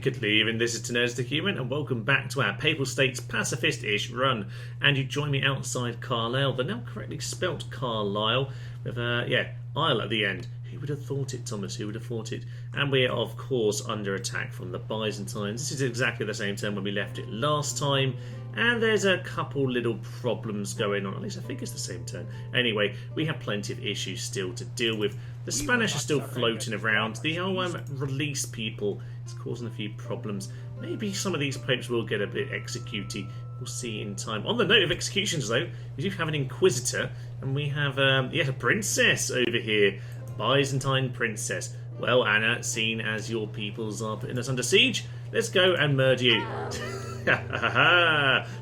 Good evening, this is Tenez the Human, and welcome back to our Papal States Pacifist-ish run. And you join me outside Carlisle, the now correctly spelt Carlisle, with, Isle at the end. Who would have thought it, Thomas? Who would have thought it? And we're, of course, under attack from the Byzantines. This is exactly the same turn when we left it last time. And there's a couple little problems going on. At least I think it's the same turn. Anyway, we have plenty of issues still to deal with. The Spanish are still floating around. The release people is causing a few problems. Maybe some of these popes will get a bit executed. We'll see in time. On the note of executions, though, we do have an Inquisitor. And we have a princess over here. Byzantine princess. Well, Anna, seen as your peoples are putting us under siege, let's go and murder you.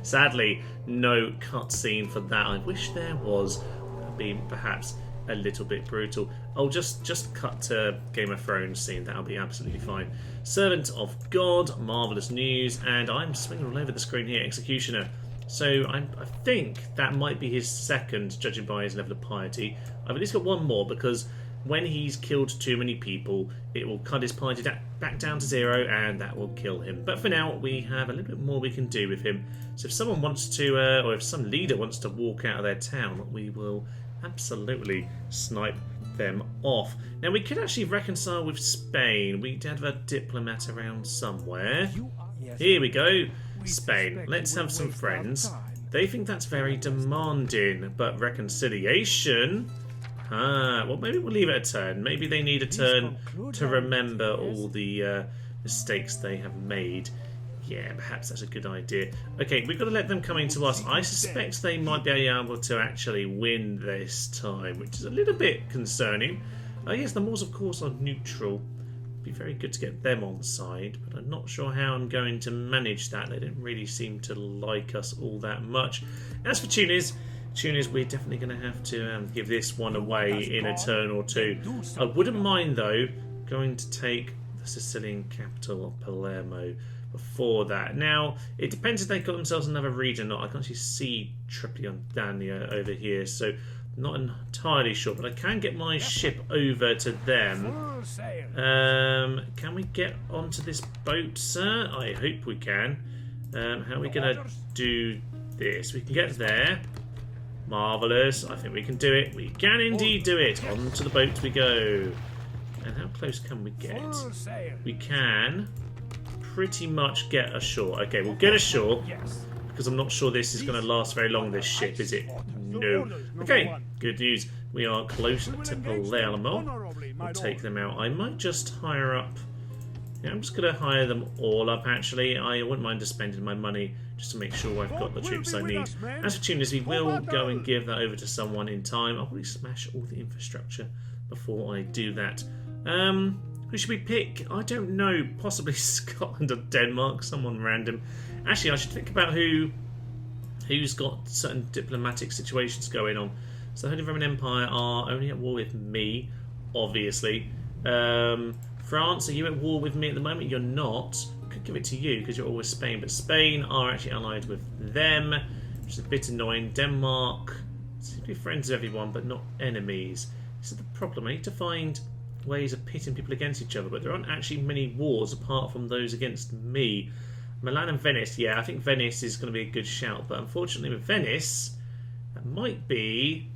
Sadly, no cutscene for that. I wish there was. That would be perhaps a little bit brutal. I'll just cut to Game of Thrones scene. That'll be absolutely fine. Servant of God, marvellous news, and I'm swinging all over the screen here. Executioner. So I think that might be his second, judging by his level of piety. I've at least got one more because when he's killed too many people, it will cut his piety back down to 0, and that will kill him. But for now, we have a little bit more we can do with him. So if someone wants to, or if some leader wants to walk out of their town, we will absolutely snipe them off. Now, we could actually reconcile with Spain. We have a diplomat around somewhere. Here we go. Spain. Let's have some friends. They think that's very demanding, but reconciliation... well, maybe we'll leave it a turn. Maybe they need a turn to remember all the mistakes they have made. Yeah, perhaps that's a good idea. Okay, we've got to let them come into us. I suspect they might be able to actually win this time, which is a little bit concerning. Yes, the Moors, of course, are neutral. It'd be very good to get them on side, but I'm not sure how I'm going to manage that. They don't really seem to like us all that much. As for Tunis, we're definitely going to have to give this one away in a turn or two. I wouldn't mind, though, going to take the Sicilian capital of Palermo before that. Now, it depends if they've got themselves another region or not. I can actually see Tripolitania over here, so I'm not entirely sure, but I can get my ship over to them. Can we get onto this boat, sir? I hope we can. How are we going to do this? We can get there. Marvellous. I think we can do it. We can indeed do it. On to the boat we go. And how close can we get? We can pretty much get ashore. Okay, we'll get ashore. Because I'm not sure this is going to last very long, this ship, is it? No. Okay, good news. We are close to Palermo. We'll take them out. I might just hire up... Yeah, I'm just going to hire them all up, actually. I wouldn't mind just spending my money just to make sure I've got the troops I need. As for Tunis, we will go and give that over to someone in time. I'll probably smash all the infrastructure before I do that. Who should we pick? I don't know. Possibly Scotland or Denmark, someone random. Actually, I should think about who's got certain diplomatic situations going on. So the Holy Roman Empire are only at war with me, obviously. France, are you at war with me at the moment? You're not. I could give it to you because you're always Spain, but Spain are actually allied with them, which is a bit annoying. Denmark seems to be friends with everyone, but not enemies. This is the problem. I need to find ways of pitting people against each other, but there aren't actually many wars apart from those against me. Milan and Venice, yeah, I think Venice is going to be a good shout, but unfortunately with Venice, that might be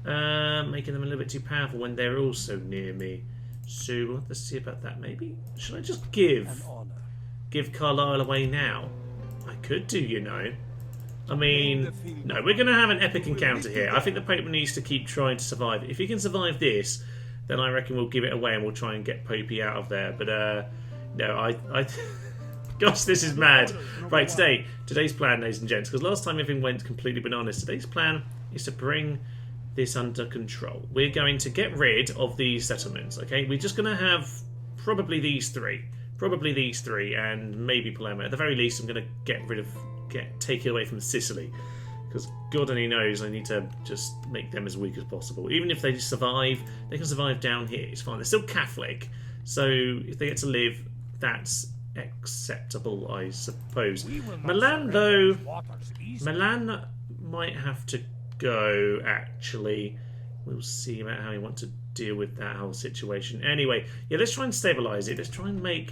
making them a little bit too powerful when they're also near me. So we'll have to see about that, maybe. Should I just give Carlisle away now? I could do, you know. I mean, no, we're going to have an epic encounter here. I think the Pope needs to keep trying to survive. If he can survive this, then I reckon we'll give it away and we'll try and get Popey out of there. But, no, I gosh, this is mad. Right, today's plan, ladies and gents, because last time everything went completely bananas. Today's plan is to bring this under control. We're going to get rid of these settlements, okay? We're just going to have probably these three, and maybe Palermo. At the very least, I'm going to take it away from Sicily, because God only knows I need to just make them as weak as possible. Even if they survive, they can survive down here. It's fine. They're still Catholic, so if they get to live, that's acceptable, I suppose. Milan, though, Milan might have to go, actually. We'll see about how we want to deal with that whole situation. Anyway, yeah, let's try and stabilise it. Let's try and make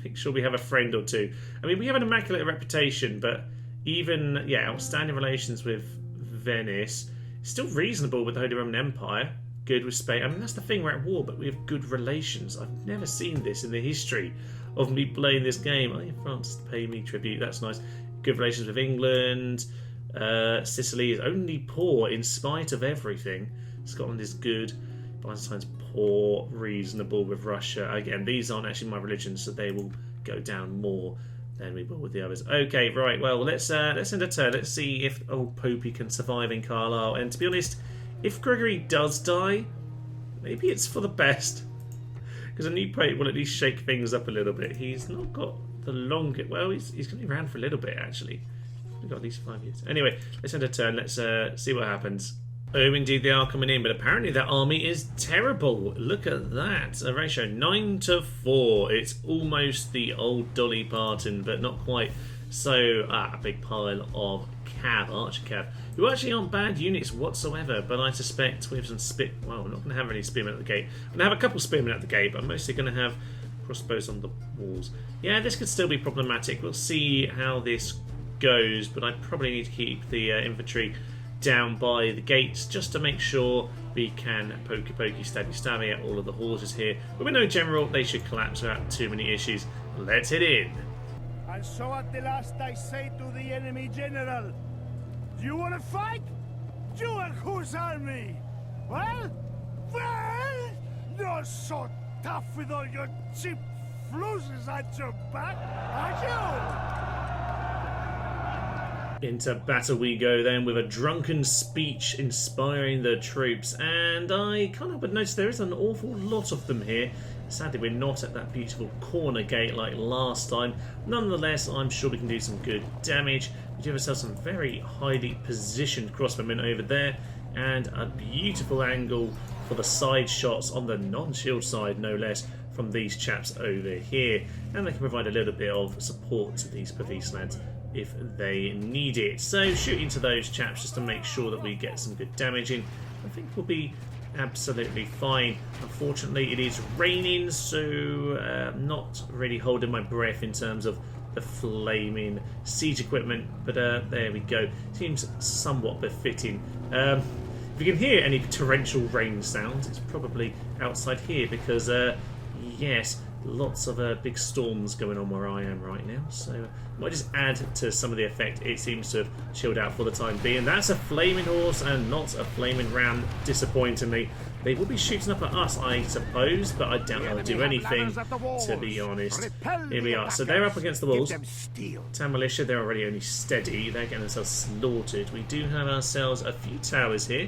make sure we have a friend or two. I mean, we have an immaculate reputation, but even, yeah, outstanding relations with Venice. Still reasonable with the Holy Roman Empire. Good with Spain. I mean, that's the thing, we're at war, but we have good relations. I've never seen this in the history of me playing this game. Oh, yeah, France pay me tribute. That's nice. Good relations with England. Sicily is only poor in spite of everything. Scotland is good. Byzantines poor, reasonable with Russia. Again, these aren't actually my religions, so they will go down more than we will with the others. Okay, right. Well, let's end a turn. Let's see if old Popey can survive in Carlisle. And to be honest, if Gregory does die, maybe it's for the best, because a new Pope will at least shake things up a little bit. He's not got the longest. Well, he's going to be around for a little bit actually. We've got at least 5 years. Anyway, let's end a turn. Let's see what happens. Oh, indeed, they are coming in, but apparently that army is terrible. Look at that. A ratio 9-4. It's almost the old Dolly Parton, but not quite. So, a big pile of cav, archer cav, who actually aren't bad units whatsoever, but I suspect we have some well, we're not going to have any spearmen at the gate. I'm going to have a couple spearmen at the gate, but I'm mostly going to have crossbows on the walls. Yeah, this could still be problematic. We'll see how this goes, but I probably need to keep the infantry down by the gates just to make sure we can pokey stabby stabby at all of the horses here. But with no general, they should collapse without too many issues. Let's hit in. And so at the last I say to the enemy general, do you want to fight? Join whose army? Well, not so tough with all your cheap flusses at your back, are you? Into battle we go then, with a drunken speech inspiring the troops, and I can't help but notice there is an awful lot of them here. Sadly, we're not at that beautiful corner gate like last time. Nonetheless, I'm sure we can do some good damage. We do have ourselves some very highly positioned crossbowmen over there, and a beautiful angle for the side shots on the non-shield side, no less, from these chaps over here. And they can provide a little bit of support to these police lads if they need it. So shooting to those chaps just to make sure that we get some good damage in, I think we'll be absolutely fine. Unfortunately, it is raining, so I'm not really holding my breath in terms of the flaming siege equipment, but there we go. Seems somewhat befitting. If you can hear any torrential rain sounds, it's probably outside here because, yes, lots of big storms going on where I am right now, so I might just add to some of the effect. It seems to have chilled out for the time being. That's a flaming horse and not a flaming ram, disappointingly. They will be shooting up at us, I suppose, but I doubt they'll do anything, to be honest. Here we are. So they're up against the walls. Town militia, they're already only steady. They're getting themselves slaughtered. We do have ourselves a few towers here,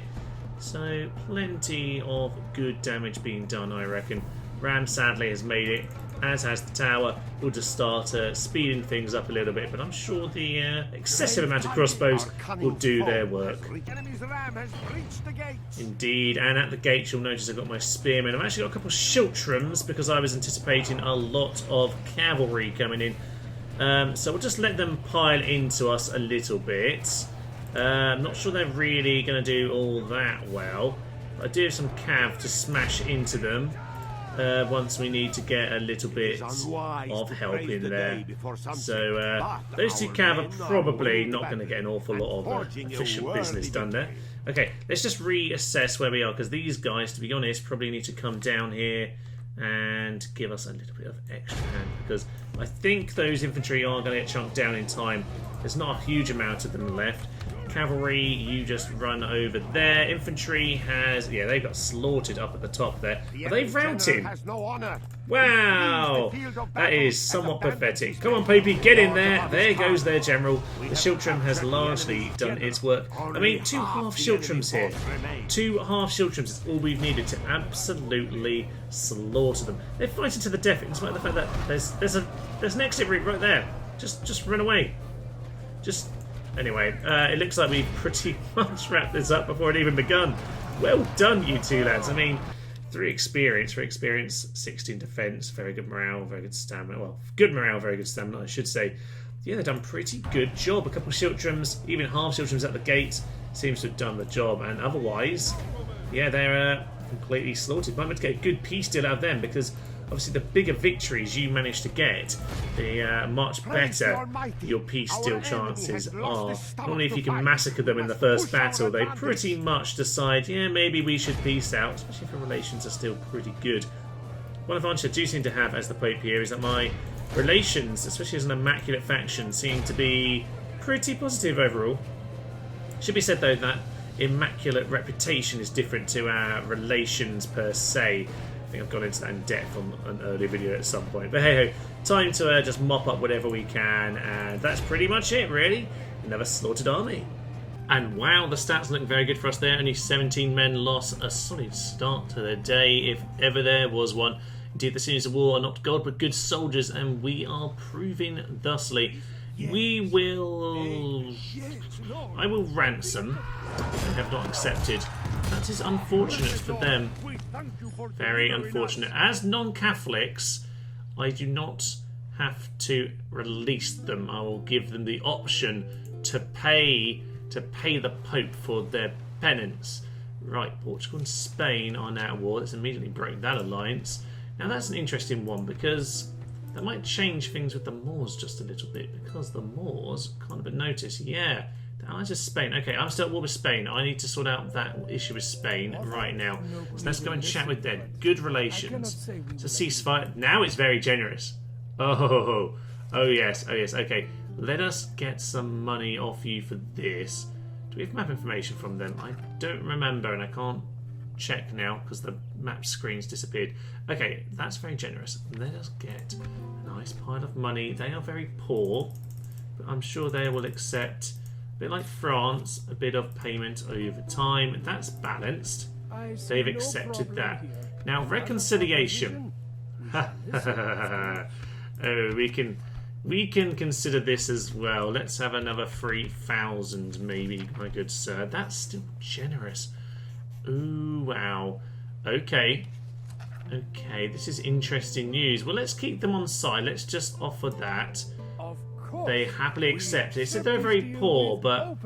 so plenty of good damage being done, I reckon. Ram sadly has made it, as has the tower. We'll just start speeding things up a little bit, but I'm sure the excessive amount of crossbows will do their work. Indeed, and at the gate you'll notice I've got my spearmen. I've actually got a couple of schiltrums because I was anticipating a lot of cavalry coming in. So we'll just let them pile into us a little bit. I'm not sure they're really going to do all that well. I do have some cav to smash into them. Once we need to get a little bit of help in there. So those two cav are probably not going to get an awful lot of efficient business done there. Okay, let's just reassess where we are, because these guys, to be honest, probably need to come down here and give us a little bit of extra hand, because I think those infantry are going to get chunked down in time. There's not a huge amount of them left. Cavalry, you just run over there. Infantry has... yeah, they got slaughtered up at the top there. But they've routed him. Wow! That is somewhat pathetic. Come on, Popey, get in there. There goes their general. The Schiltrum has largely done its work. I mean, 2 half Schiltrums here. 2 half Schiltrums is all we've needed to absolutely slaughter them. They're fighting to the death, in spite of the fact that there's an exit route right there. Just run away. Anyway, it looks like we've pretty much wrapped this up before it even begun. Well done, you two lads. I mean, 3 experience, 16 defense, very good morale, very good stamina. Well, good morale, very good stamina, I should say. Yeah, they've done a pretty good job. A couple of Schiltrums, even half Schiltrums at the gate, seems to have done the job. And otherwise, yeah, they're completely slaughtered. Might have to get a good peace deal out of them, because obviously the bigger victories you manage to get, the much better your peace deal chances are. Normally if you can massacre them in the first battle, they pretty much decide, yeah, maybe we should peace out, especially if our relations are still pretty good. One advantage I do seem to have as the Pope here is that my relations, especially as an immaculate faction, seem to be pretty positive overall. Should be said though that immaculate reputation is different to our relations per se. I think I've gone into that in depth on an earlier video at some point. But hey ho, time to just mop up whatever we can, and that's pretty much it really. Another slaughtered army. And wow, the stats look very good for us there. Only 17 men lost. A solid start to the day, if ever there was one. Indeed, the sinews of war are not God, but good soldiers, and we are proving thusly. We will... I will ransom. They have not accepted. That is unfortunate for them. Very unfortunate. As non-Catholics, I do not have to release them. I will give them the option to pay the Pope for their penance. Right, Portugal and Spain are now at war. Let's immediately break that alliance. Now that's an interesting one because that might change things with the Moors just a little bit, because the Moors can't but notice, yeah, the allies of Spain. Okay, I'm still at war with Spain. I need to sort out that issue with Spain right now. So let's go and chat with them. Good relations. So ceasefire. Now it's very generous. Oh yes, okay. Let us get some money off you for this. Do we have map information from them? I don't remember, and I can't check now because the map screen's disappeared. Okay, that's very generous. Let us get a nice pile of money. They are very poor, but I'm sure they will accept, a bit like France, a bit of payment over time. That's balanced. They've accepted that. Now, reconciliation. Oh, we can consider this as well. Let's have another 3,000 maybe, my good sir. That's still generous. Ooh, wow. Okay, this is interesting news. Well, let's keep them on side. Let's just offer that. They happily accept. They said they're very poor, but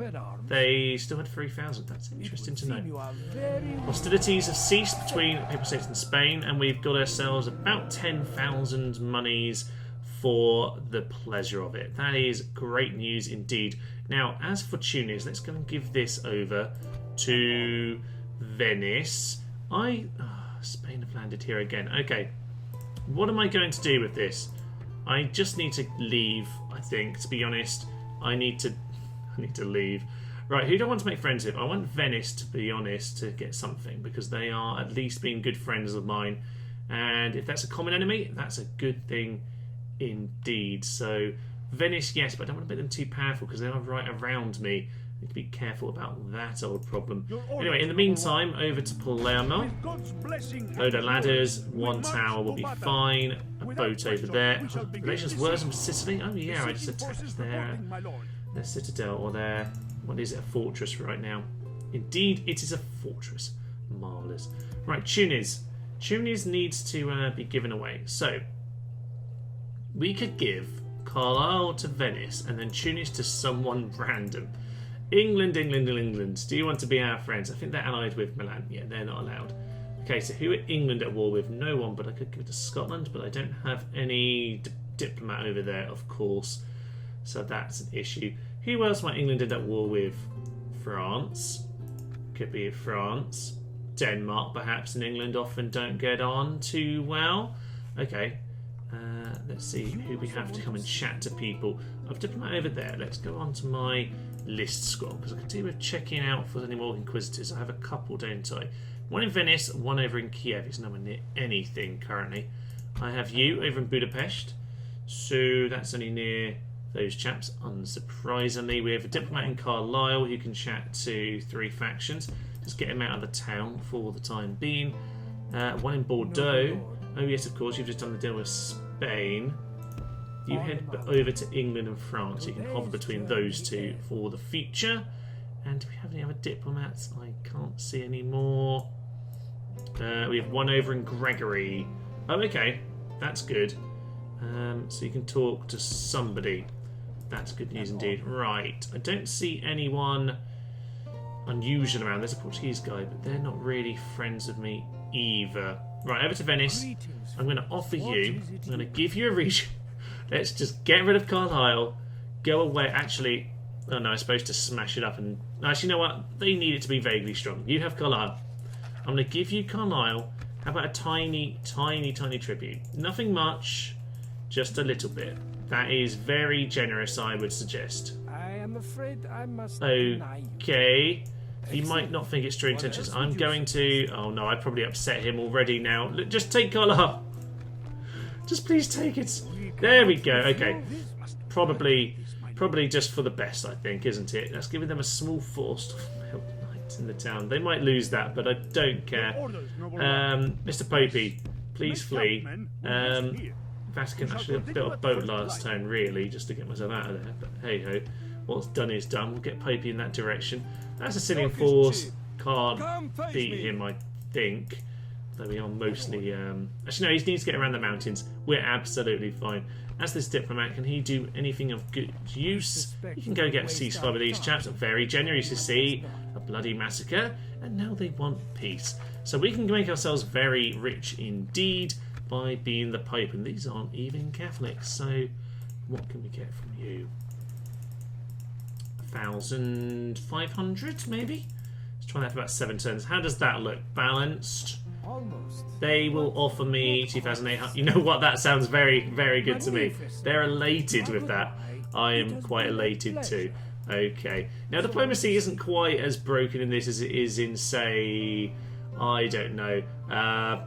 they still had 3,000. That's interesting to know. Hostilities have ceased between Papal States and Spain, and we've got ourselves about 10,000 monies for the pleasure of it. That is great news indeed. Now, as for Tunis, let's go and give this over to Venice. Spain have landed here again. Okay, what am I going to do with this? I just need to leave, I think, to be honest. I need to leave. Right, who do I want to make friends with? I want Venice, to be honest, to get something, because they are at least being good friends of mine. And if that's a common enemy, that's a good thing indeed. So, Venice, yes, but I don't want to make them too powerful because they are right around me. I need to be careful about that old problem. Anyway, in the meantime, over to Palermo. Load of ladders, one tower will be fine. A boat over there. Relations worse from Sicily? Oh yeah, I just attacked their citadel, or their, what is it, a fortress right now. Indeed, it is a fortress. Marvellous. Right, Tunis. Tunis needs to be given away. So, we could give Carlisle to Venice and then Tunis to someone random. England. Do you want to be our friends? I think they're allied with Milan. Yeah, they're not allowed. Okay, so who are England at war with? No one, but I could give it to Scotland, but I don't have any diplomat over there, of course. So that's an issue. Who else might England end at war with? France. Could be France. Denmark, perhaps, and England often don't get on too well. Okay. Let's see who we have to come and chat to people. I've diplomat over there. Let's go on to my list scroll, because I can do with checking out for any more Inquisitors. I have a couple, don't I? One in Venice, one over in Kiev. It's nowhere near anything currently. I have you over in Budapest, so that's only near those chaps, unsurprisingly. We have a diplomat in Carlisle who can chat to 3 factions. Just get him out of the town for the time being. One in Bordeaux. Oh yes, of course, you've just done the deal with Spain. You head over to England and France. You can hover between those two for the future. And do we have any other diplomats? I can't see any more. We have one over in Gregory. Oh, okay. That's good. So you can talk to somebody. That's good news indeed. Right. I don't see anyone unusual around. There's a Portuguese guy, but they're not really friends with me either. Right, over to Venice. I'm going to offer you... I'm going to give you a region. Let's just get rid of Carlisle. Go away. Actually... Oh no, I'm supposed to smash it up and... Actually, you know what? They need it to be vaguely strong. You have Carlisle. I'm going to give you Carlisle. How about a tiny, tiny, tiny tribute? Nothing much. Just a little bit. That is very generous, I would suggest. I am afraid I must Okay. He might not think it's true intentions. I'm going to... Oh no, I probably upset him already now. Look, just take Carlisle. Just please take it. There we go. Okay. Probably just for the best, I think, isn't it? That's giving them a small force to help knights in the town. They might lose that, but I don't care. Mr. Popey, please flee. Vatican actually built a boat last time, really, just to get myself out of there. But hey ho, what's done is done. We'll get Popey in that direction. That's a Sicilian force. Can't beat him, I think. Though we are mostly... Actually, no, he needs to get around the mountains. We're absolutely fine. As this diplomat, can he do anything of good use? He can go get a ceasefire with these chaps. Very generous to see. A bloody massacre. And now they want peace. So we can make ourselves very rich indeed by being the Pope. And these aren't even Catholics. So what can we get from you? 1,500 maybe? Let's try that for about 7 turns. How does that look? Balanced? Almost. They will offer me 2,800. You know what? That sounds very, very good to me. They're elated with that. I am quite elated too. Okay. Now, diplomacy isn't quite as broken in this as it is in, say, I don't know,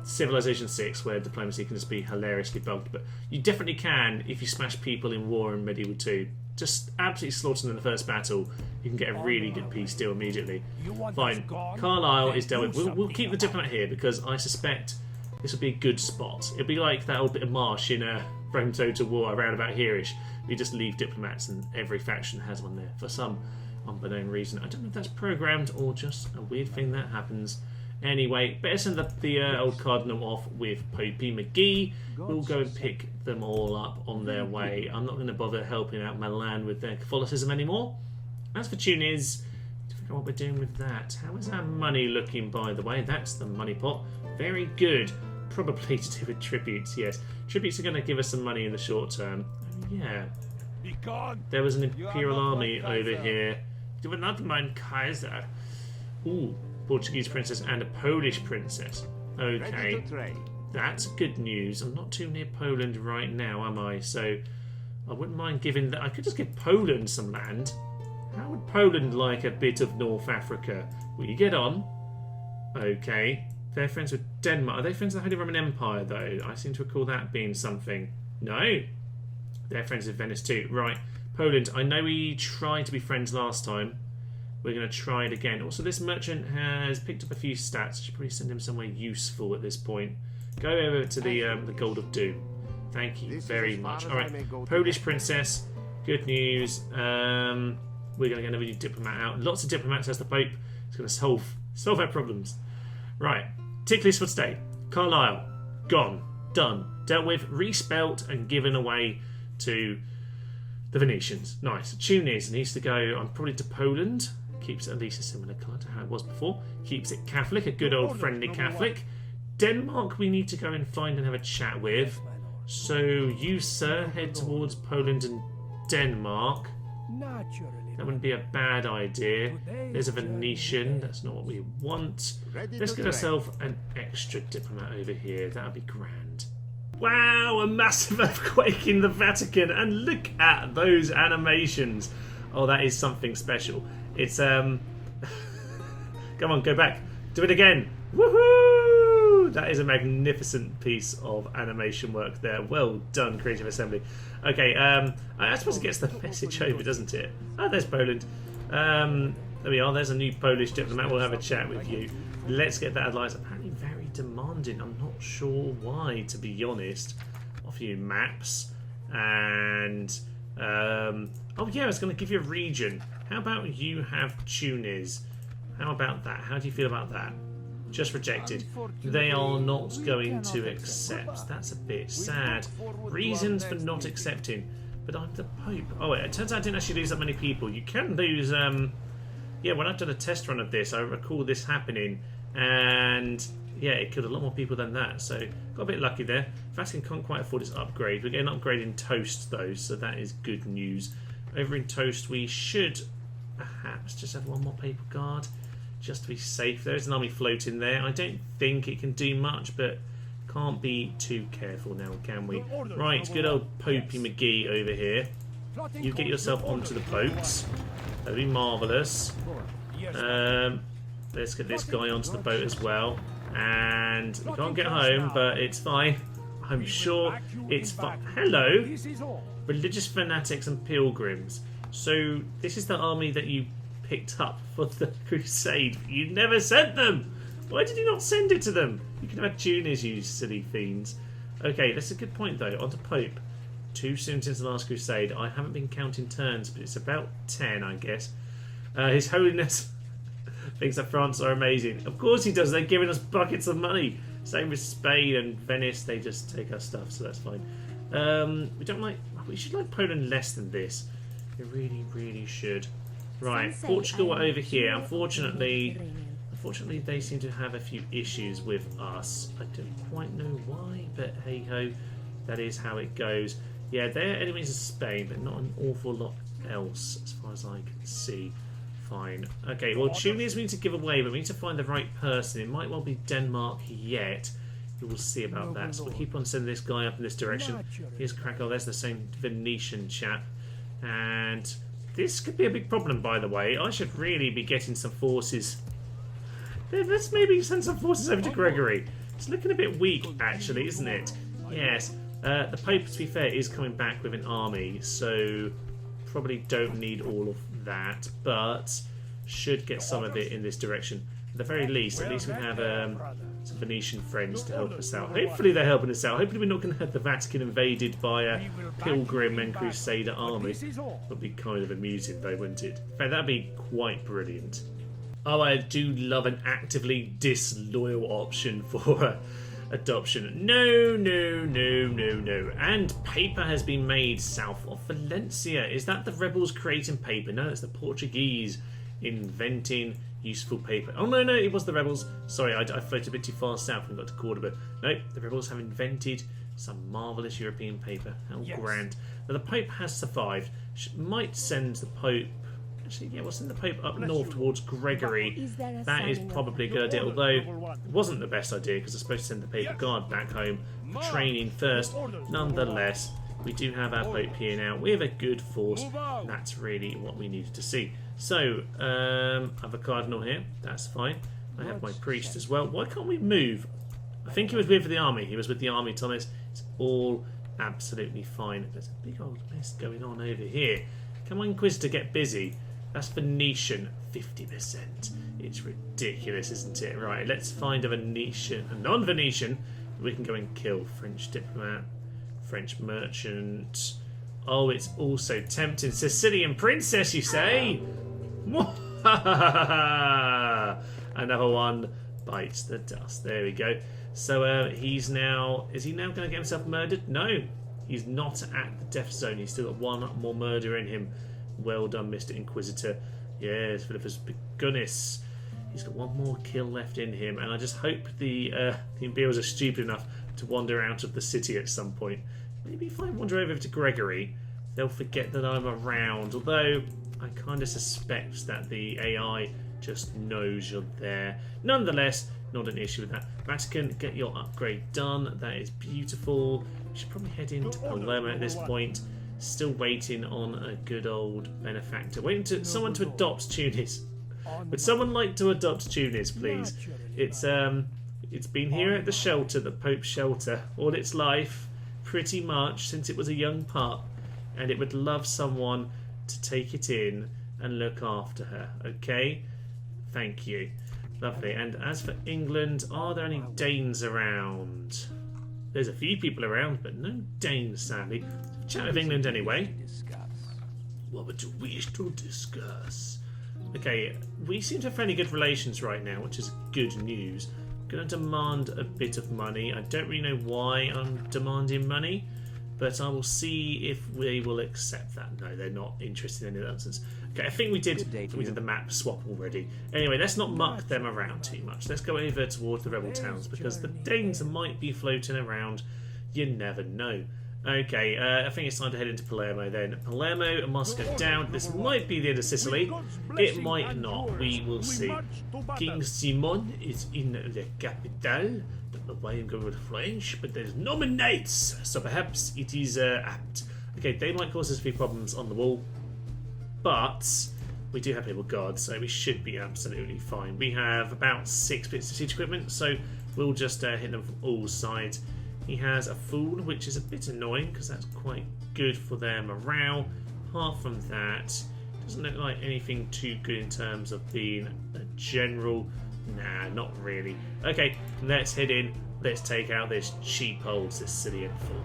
Civilization 6, where diplomacy can just be hilariously bugged. But you definitely can if you smash people in war in Medieval 2. Just absolutely slaughter them in the first battle. You can get a really good peace deal immediately. Fine. Carlisle is dealt with. We'll keep the diplomat here because I suspect this will be a good spot. It'll be like that old bit of marsh in Rome Total War around about here-ish. You just leave diplomats and every faction has one there for some unbeknown reason. I don't know if that's programmed or just a weird thing that happens. Anyway, better send the old cardinal off with Popey McGee. We'll go and pick them all up on their way. I'm not going to bother helping out Milan with their Catholicism anymore. As for Tunis, to figure out what we're doing with that. How is our money looking, by the way? That's the money pot. Very good. Probably to do with tributes, yes. Tributes are going to give us some money in the short term. Oh, yeah. There was an imperial army over here. You would not mind Kaiser. Ooh. Portuguese princess and a Polish princess. Okay, that's good news. I'm not too near Poland right now, am I? So I wouldn't mind giving that. I could just give Poland some land. How would Poland like a bit of North Africa? Will you get on? Okay, they're friends with Denmark. Are they friends with the Holy Roman Empire, though? I seem to recall that being something. No, they're friends with Venice too. Right, Poland. I know we tried to be friends last time. We're going to try it again. Also, this merchant has picked up a few stats. I should probably send him somewhere useful at this point. Go over to the Gold of Doom. Thank you very much. All right, Polish princess. Good news. We're going to get another new diplomat out. Lots of diplomats as the Pope. It's going to solve our problems. Right, tick list for today. Carlisle, gone, done, dealt with, respelt, and given away to the Venetians. Nice. Tunis needs to go. I'm probably to Poland. Keeps it at least a similar colour to how it was before. Keeps it Catholic, a good old friendly Catholic. Denmark we need to go and find and have a chat with. So you, sir, head towards Poland and Denmark. That wouldn't be a bad idea. There's a Venetian. That's not what we want. Let's get ourselves an extra diplomat over here. That would be grand. Wow, a massive earthquake in the Vatican. And look at those animations. Oh, that is something special. It's, come on, go back. Do it again. Woohoo! That is a magnificent piece of animation work there. Well done, Creative Assembly. Okay, I suppose it gets the message over, doesn't it? Oh, there's Poland. There we are. There's a new Polish diplomat. We'll have a chat with you. Let's get that alliance. Apparently very demanding. I'm not sure why, to be honest. Offer you maps. And, oh yeah, I was going to give you a region. How about you have Tunis? How about that? How do you feel about that? Just rejected. They are not going to accept. That's a bit sad. Reasons for not accepting. But I'm the Pope. Oh, it turns out I didn't actually lose that many people. You can lose, yeah, when I've done a test run of this, I recall this happening. And yeah, it killed a lot more people than that. So got a bit lucky there. Vatican can't quite afford its upgrade. We're getting an upgrade in Toast though, so that is good news. Over in Toast, we should perhaps just have one more paper guard, just to be safe. There's an army floating there. I don't think it can do much, but can't be too careful now, can we? Right, good old Popey McGee over here. You get yourself onto the boats. That'd be marvellous. Let's get this guy onto the boat as well. And we can't get home, but it's fine. I'm sure it's fine. Hello, religious fanatics and pilgrims. So this is the army that you picked up for the Crusade. You never sent them. Why did you not send it to them? You could have had Tunis, you silly fiends. Okay, that's a good point though. On to Pope. Too soon since the last Crusade. I haven't been counting turns, but it's about 10, I guess. His Holiness thinks that France are amazing. Of course he does. They're giving us buckets of money. Same with Spain and Venice. They just take our stuff, so that's fine. We don't like. We should like Poland less than this. We really, really should. Right, Portugal are over here. Unfortunately, they seem to have a few issues with us. I don't quite know why, but hey ho, that is how it goes. Yeah, they're enemies of Spain, but not an awful lot else as far as I can see. Fine. Okay, well, Tunis we need to give away, but we need to find the right person. It might well be Denmark yet. We will see about that. So we'll keep on sending this guy up in this direction. Here's Krakow. There's the same Venetian chap. And this could be a big problem, by the way. I should really be getting some forces. Let's maybe send some forces over to Gregory. It's looking a bit weak, actually, isn't it? Yes. The Pope, to be fair, is coming back with an army, so probably don't need all of that, but should get some of it in this direction. At the very least, at least we have some Venetian friends to help us out. Hopefully they're helping us out. Hopefully we're not going to have the Vatican invaded by a Pilgrim and Crusader army. Would be kind of amusing though, wouldn't it? In fact, that'd be quite brilliant. Oh, I do love an actively disloyal option for adoption. No, no, no, no, no. And paper has been made south of Valencia. Is that the rebels creating paper? No, it's the Portuguese inventing useful paper. Oh, no, it was the rebels. Sorry, I floated a bit too far south and got to Cordoba. Nope, the rebels have invented some marvellous European paper. How grand. Now, the Pope has survived. Might send the Pope... Actually, yeah, we'll send the Pope up north towards Gregory. That is probably a good idea, although it wasn't the best idea because I'm supposed to send the Papal Guard back home for training first. Nonetheless, we do have our Pope here now. We have a good force. That's really what we needed to see. So, I have a Cardinal here. That's fine. I have my priest as well. Why can't we move? I think he was with the army. He was with the army, Thomas. It's all absolutely fine. There's a big old mess going on over here. Come on, Inquisitor, get busy. That's Venetian, 50%. It's ridiculous, isn't it? Right, let's find a non-Venetian. We can go and kill. French diplomat, French merchant. Oh, it's also tempting. Sicilian princess, you say? Another one bites the dust. There we go. So he's now... Is he now going to get himself murdered? No, he's not at the death zone. He's still got one more murder in him. Well done, Mr. Inquisitor. Yes, Philippus Begunnis. He's got one more kill left in him, and I just hope the Imperials are stupid enough to wander out of the city at some point. Maybe if I wander over to Gregory, they'll forget that I'm around. Although I kind of suspect that the AI just knows you're there. Nonetheless, not an issue with that. Vatican, get your upgrade done. That is beautiful. We should probably head into Palermo at this point. Still waiting on a good old benefactor. Waiting to someone to adopt Tunis. Would someone like to adopt Tunis, please? It's been here at the shelter, the Pope's shelter, all its life, pretty much since it was a young pup, and it would love someone to take it in and look after her. Okay, thank you, lovely. And as for England, are there any Danes around? There's a few people around, but no Danes, sadly. Chat of England anyway. What would you wish to discuss? Okay, we seem to have fairly good relations right now, which is good news. I'm going to demand a bit of money. I don't really know why I'm demanding money. but I will see if we will accept that. No, they're not interested in any nonsense. Okay, I think we did the map swap already. Anyway, let's not muck them around too much. Let's go over towards the rebel towns because the Danes might be floating around. You never know. Okay, I think it's time to head into Palermo then. Palermo must go down. This might be the end of Sicily. It might not. We will see. King Simon is in the capital. Don't know why I'm going with French, but there's no knights, so perhaps it is apt. Okay, they might cause us a few problems on the wall, but we do have Papal Guard, so we should be absolutely fine. We have about 6 bits of siege equipment, so we'll just hit them from all sides. He has a fool, which is a bit annoying because that's quite good for their morale. Apart from that, doesn't look like anything too good in terms of being a general. Nah, not really. Okay, let's head in. Let's take out this cheap old Sicilian fool.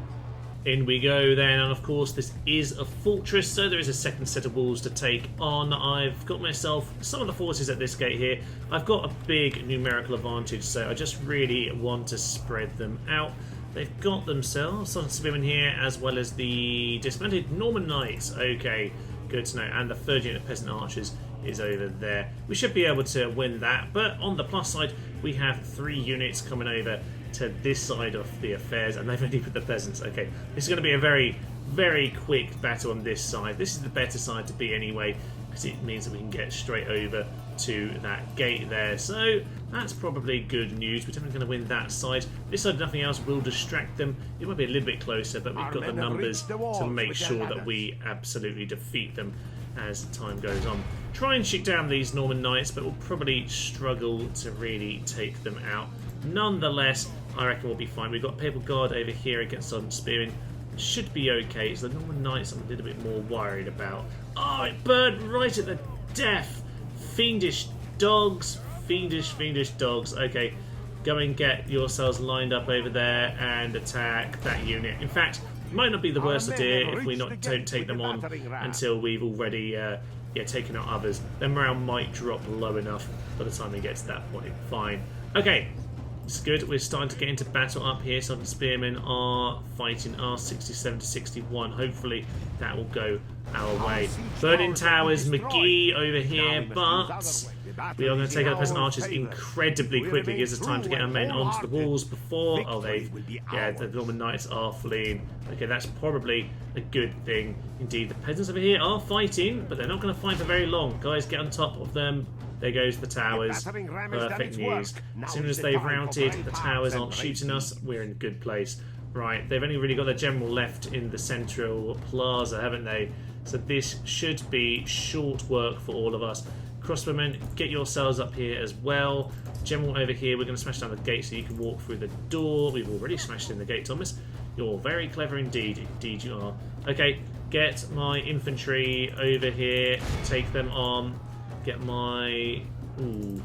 In we go then, and of course this is a fortress, so there is a second set of walls to take on. I've got myself some of the forces at this gate here. I've got a big numerical advantage, so I just really want to spread them out. They've got themselves some spearmen here, as well as the dismounted Norman Knights. Okay, good to know. And the third unit of peasant archers is over there. We should be able to win that, but on the plus side, we have 3 units coming over to this side of the affairs, and they've only put the peasants. Okay, this is going to be a very, very quick battle on this side. This is the better side to be anyway, because it means that we can get straight over to that gate there. So that's probably good news. We're definitely going to win that side. This side, nothing else will distract them. It might be a little bit closer, but we've got the numbers to make sure that we absolutely defeat them as time goes on. Try and shoot down these Norman Knights, but we'll probably struggle to really take them out. Nonetheless, I reckon we'll be fine. We've got Papal Guard over here against some spearmen. Should be okay. It's the Norman Knights I'm a little bit more worried about. Oh, it burned right at the death. Fiendish dogs. Fiendish dogs. Okay, go and get yourselves lined up over there and attack that unit. In fact, it might not be the worst idea if we don't take them on until we've already taken out others. Their morale might drop low enough by the time we get to that point. Fine. Okay, it's good. We're starting to get into battle up here. Some spearmen are fighting our 67 to 61. Hopefully that will go our way. Burning Towers, McGee over here, but we are going to take out the peasant archers incredibly quickly. It gives us time to get our men onto the walls before... Oh, the Norman Knights are fleeing. Okay, that's probably a good thing. Indeed, the peasants over here are fighting, but they're not going to fight for very long. Guys, get on top of them. There goes the towers. Perfect news. As soon as they've routed, the towers aren't shooting us, we're in a good place. Right, they've only really got their general left in the central plaza, haven't they? So this should be short work for all of us. Crossbowmen, get yourselves up here as well. General over here, we're going to smash down the gate so you can walk through the door. We've already smashed in the gate, Thomas. You're very clever indeed. Indeed you are. Okay, get my infantry over here. Take them on. Get my... Ooh,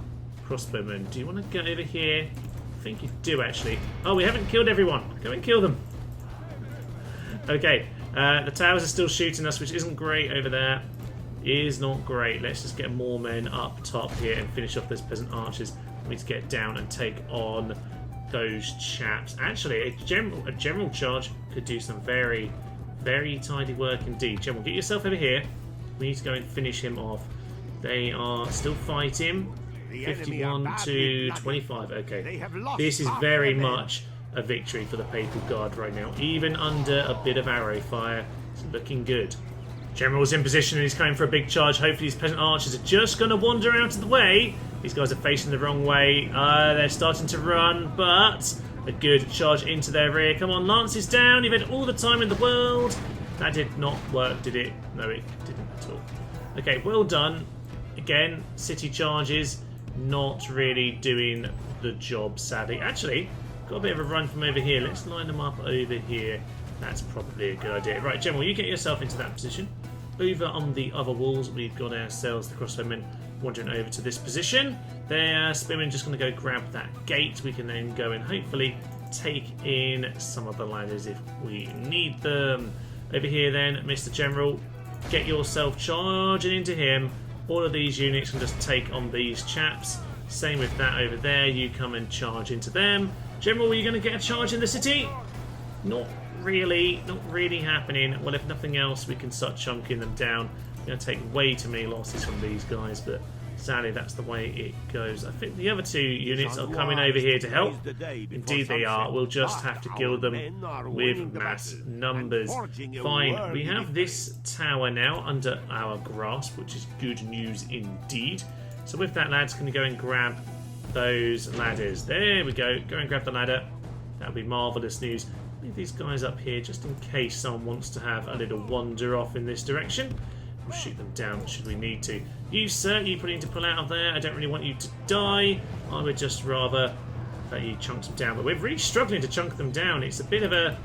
crossbowmen. Do you want to get over here? I think you do, actually. Oh, we haven't killed everyone. Go and kill them. Okay, the towers are still shooting us, which isn't great over there. Is not great. Let's just get more men up top here and finish off those peasant archers. We need to get down and take on those chaps. Actually, a general charge could do some very, very tidy work indeed. General, get yourself over here. We need to go and finish him off. They are still fighting. 51 to 25. Okay. This is very much a victory for the Papal Guard right now. Even under a bit of arrow fire, it's looking good. General's in position and he's coming for a big charge. Hopefully these peasant archers are just going to wander out of the way. These guys are facing the wrong way. They're starting to run, but a good charge into their rear. Come on, lances down. You've had all the time in the world. That did not work, did it? No, it didn't at all. Okay, well done. Again, city charges. Not really doing the job, sadly. Actually, got a bit of a run from over here. Let's line them up over here. That's probably a good idea. Right, General, you get yourself into that position. Over on the other walls, we've got ourselves the crossbowmen wandering over to this position. Their spearmen just going to go grab that gate. We can then go and hopefully take in some of the ladders if we need them. Over here then, Mr. General, get yourself charging into him. All of these units can just take on these chaps. Same with that over there. You come and charge into them. General, are you going to get a charge in the city? Not really happening. Well, if nothing else, we can start chunking them down. We're going to take way too many losses from these guys, but sadly that's the way it goes. I think the other 2 units are coming over here to help. Indeed they are. We'll just have to kill them with mass numbers. Fine. We have this tower now under our grasp, which is good news indeed. So with that, lads, can you go and grab those ladders? There we go. Go and grab the ladder. That would be marvellous news. Leave these guys up here just in case someone wants to have a little wander off in this direction. We'll shoot them down should we need to. You, sir, you probably need to pull out of there. I don't really want you to die. I would just rather that you chunk them down. But we're really struggling to chunk them down. It's a bit of a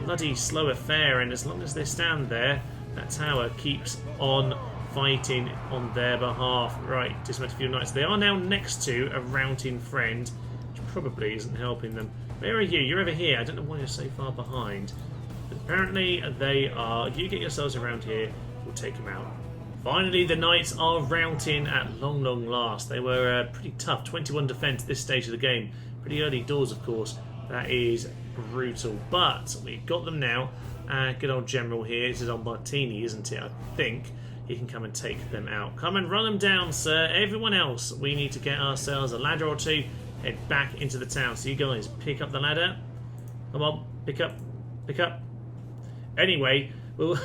bloody slow affair, and as long as they stand there, that tower keeps on fighting on their behalf. Right, dismantle a few knights. They are now next to a routing friend, which probably isn't helping them. Where are you? You're over here. I don't know why you're so far behind. But apparently they are. You get yourselves around here, we'll take them out. Finally, the knights are routing at long last. They were pretty tough. 21 defense at this stage of the game. Pretty early doors, of course. That is brutal. But we've got them now. Good old general here. This is on Martini, isn't it? I think he can come and take them out. Come and run them down, sir. Everyone else, we need to get ourselves a ladder or 2. Head back into the town. So you guys pick up the ladder. Come on, pick up. Anyway, we'll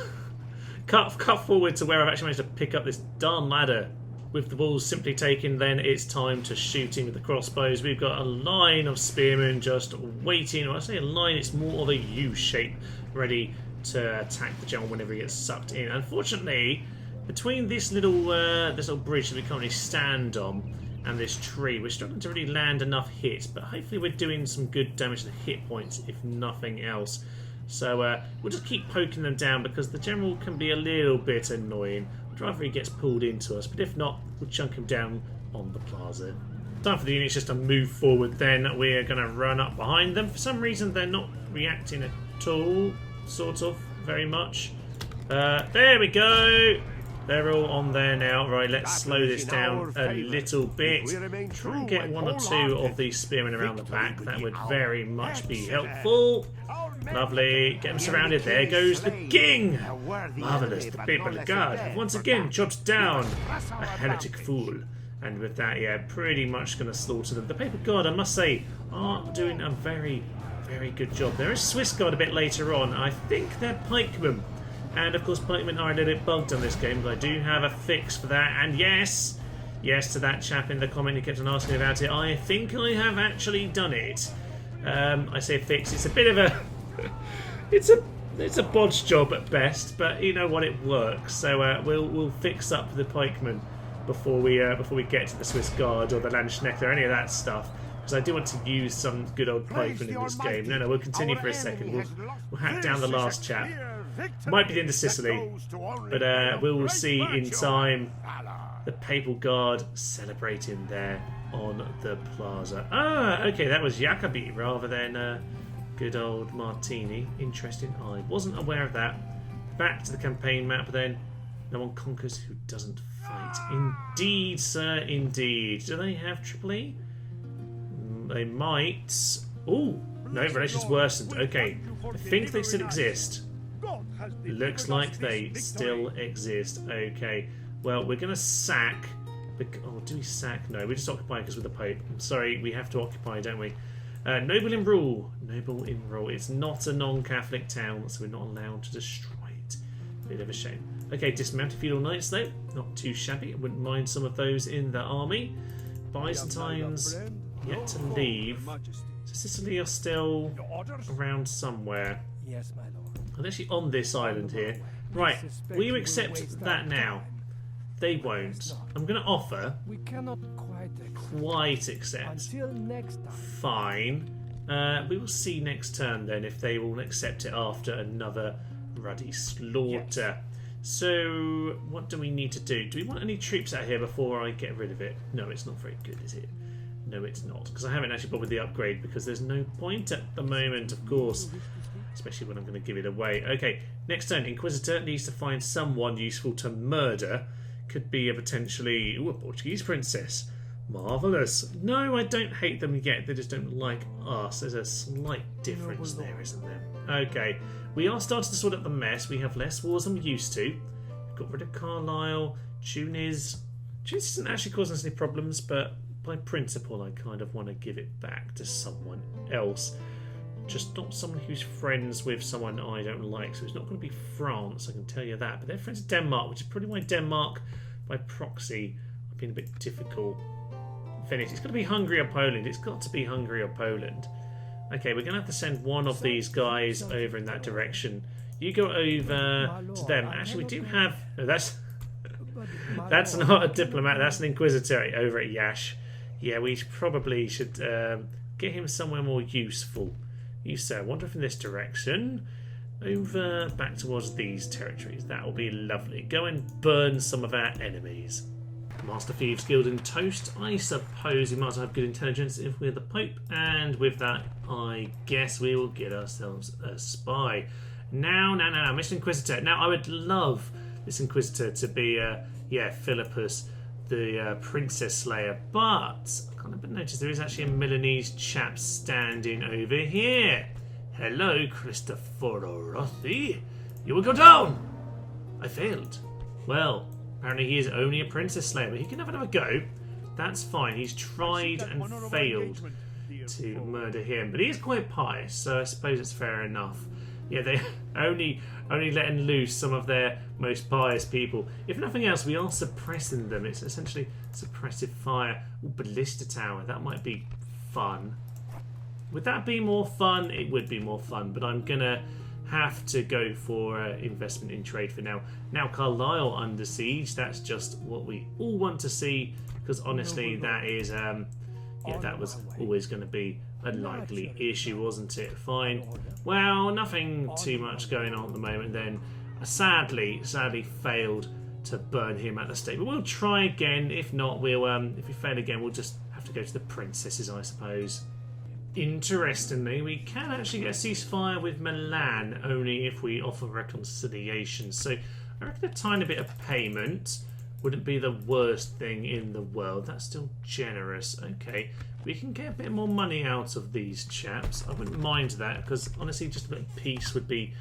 cut forward to where I've actually managed to pick up this darn ladder. With the balls simply taken, then it's time to shooting with the crossbows. We've got a line of spearmen just waiting. When I say a line, it's more of a U shape, ready to attack the general whenever he gets sucked in. Unfortunately, between this little bridge that we currently stand on and this tree, we're struggling to really land enough hits, but hopefully we're doing some good damage to the hit points, if nothing else. So we'll just keep poking them down, because the general can be a little bit annoying. I'd rather he gets pulled into us, but if not, we'll chunk him down on the plaza. Time for the units just to move forward then. We're going to run up behind them. For some reason, they're not reacting at all, sort of, very much. There we go! They're all on there now. Right, let's slow this down a little bit. Try and get 1 or 2 of these spearmen around the back. That would very much be helpful. Lovely. Get them surrounded. There goes the king. Marvellous. The Papal Guard have once again chopped down a heretic fool. And with that, yeah, pretty much going to slaughter them. The Papal Guard, I must say, are doing a very good job. There is Swiss Guard a bit later on. I think they're pikemen. And of course, pikemen are a little bit bugged on this game, but I do have a fix for that. And yes to that chap in the comment who kept on asking about it. I think I have actually done it. I say fix. It's a bit of a, it's a bodge job at best, but you know what, it works. So we'll fix up the pikemen before we get to the Swiss Guard or the Landsknecht or any of that stuff. Because I do want to use some good old pikemen in this game. No, we'll continue for a second. We'll hack down the last chap. Might be into Sicily, but we will see in time. The Papal Guard celebrating there on the plaza. Ah, okay, that was Jacobi rather than good old Martini. Interesting. I wasn't aware of that. Back to the campaign map then. No one conquers who doesn't fight. Indeed, sir, indeed. Do they have Triple E? They might. Ooh, no, relations worsened. Okay, I think they still exist. Looks like they still exist. Okay, well, we're going to sack. Oh, do we sack? No, we just occupy because we're the Pope. I'm sorry, we have to occupy, don't we? Noble in rule. Noble in rule. It's not a non-Catholic town, so we're not allowed to destroy it. Bit of a shame. Okay, dismounted feudal knights, though. Not too shabby. I wouldn't mind some of those in the army. Byzantines yet to leave. So Sicily are still around somewhere. Yes, my lord. I'm actually on this island here. Right, will you accept that now? They won't. I'm going to offer. We cannot quite accept. Until next time. Fine. We will see next turn then if they will accept it after another ruddy slaughter. Yes. So, what do we need to do? Do we want any troops out here before I get rid of it? No, it's not very good, is it? No, it's not. Because I haven't actually bothered the upgrade because there's no point at the moment, of course. Especially when I'm going to give it away. Okay, next turn. Inquisitor needs to find someone useful to murder. Could be a potentially... Ooh, a Portuguese princess. Marvellous. No, I don't hate them yet. They just don't like us. There's a slight difference there, isn't there? Okay, we are starting to sort out the mess. We have less wars than we used to. Got rid of Carlisle. Tunis isn't actually causing us any problems, but by principle I kind of want to give it back to someone else. Just not someone who's friends with someone I don't like. So it's not going to be France, I can tell you that. But they're friends with Denmark, which is probably why Denmark, by proxy, have been a bit difficult. Venice, it's got to be Hungary or Poland. It's got to be Hungary or Poland. Okay, we're going to have to send one of these guys over in that direction. You go over to them. Actually, we do have... No, that's not a diplomat. That's an Inquisitor over at Yash. Yeah, we probably should get him somewhere more useful. You sir, wander from this direction. Over back towards these territories. That will be lovely. Go and burn some of our enemies. Master Thieves Guild and Toast. I suppose we might as well have good intelligence if we're the Pope, and with that I guess we will get ourselves a spy. Now, Mr. Inquisitor. Now I would love this Inquisitor to be Philippus, the Princess Slayer, but I can't but notice there is actually a Milanese chap standing over here. Hello, Cristoforo Rothi. You will go down! I failed. Well, apparently he is only a Princess Slayer, but he can have another go. That's fine. He's tried and failed to murder him, but he is quite pious, so I suppose it's fair enough. Yeah, they only letting loose some of their most pious people. If nothing else, we are suppressing them. It's essentially suppressive fire. Ooh, ballista tower. That might be fun. Would that be more fun? It would be more fun, but I'm gonna have to go for investment in trade for now. Now Carlisle under siege. That's just what we all want to see, because honestly, that is that was always going to be a likely issue, wasn't it? Fine. Well, nothing too much going on at the moment then. Sadly failed to burn him at the stake. But we'll try again. If not, we'll if we fail again, we'll just have to go to the princesses, I suppose. Interestingly, we can actually get a ceasefire with Milan only if we offer reconciliation. So I reckon a tiny bit of payment wouldn't be the worst thing in the world. That's still generous. Okay, we can get a bit more money out of these chaps. I wouldn't mind that, because honestly just a bit of peace would be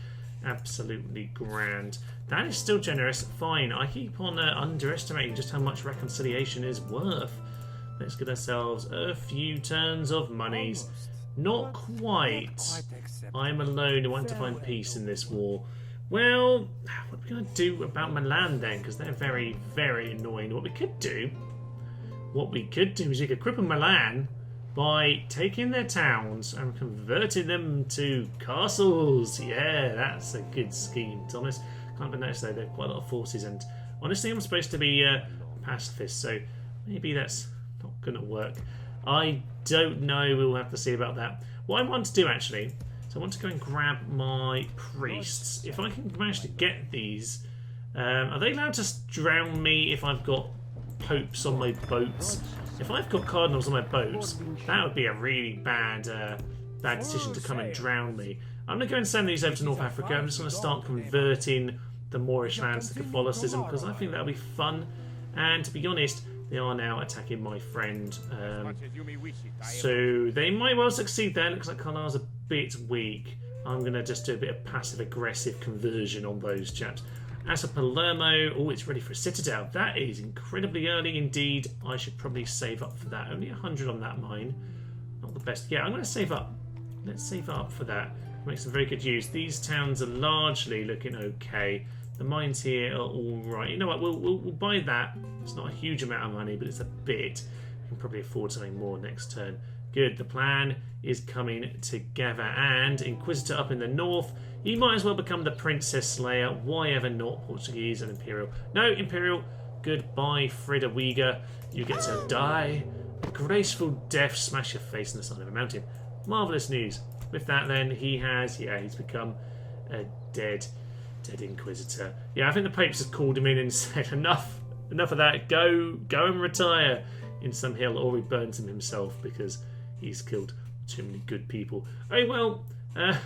absolutely grand. That is still generous. Fine, I keep on underestimating just how much reconciliation is worth. Let's get ourselves a few turns of monies. Not quite. I'm alone who want to find peace in this war. Well, what are we going to do about Milan then? Because they're very, very annoying. What we could do is you could cripple Milan by taking their towns and converting them to castles. Yeah, that's a good scheme, Thomas. Can't but notice though, there are quite a lot of forces, and honestly I'm supposed to be pacifist, so maybe that's not going to work. I don't know, we'll have to see about that. What I want to do actually, so I want to go and grab my priests. If I can manage to get these, are they allowed to drown me if I've got popes on my boats? If I've got cardinals on my boats, that would be a really bad decision to come and drown me. I'm going to go and send these over to North Africa. I'm just going to start converting the Moorish lands to Catholicism, because I think that'll be fun. And to be honest, they are now attacking my friend. So they might well succeed there. Looks like Carlisle's a bit weak. I'm going to just do a bit of passive-aggressive conversion on those chaps. As for Palermo, oh, it's ready for a citadel. That is incredibly early indeed. I should probably save up for that. Only 100 on that mine. Not the best. Yeah, I'm going to save up. Let's save up for that. Make some very good use. These towns are largely looking okay. The mines here are all right. You know what? We'll buy that. It's not a huge amount of money, but it's a bit. We can probably afford something more next turn. Good. The plan is coming together. And Inquisitor up in the north. He might as well become the Princess Slayer. Why ever not? Portuguese and Imperial. No, Imperial. Goodbye, Frida Uyghur. You get to die. A graceful death. Smash your face in the side of a mountain. Marvellous news. With that, then, he's become a dead Inquisitor. Yeah, I think the Pope just called him in and said, enough of that. Go and retire in some hill, or he burns him himself because he's killed too many good people. Oh well. Let's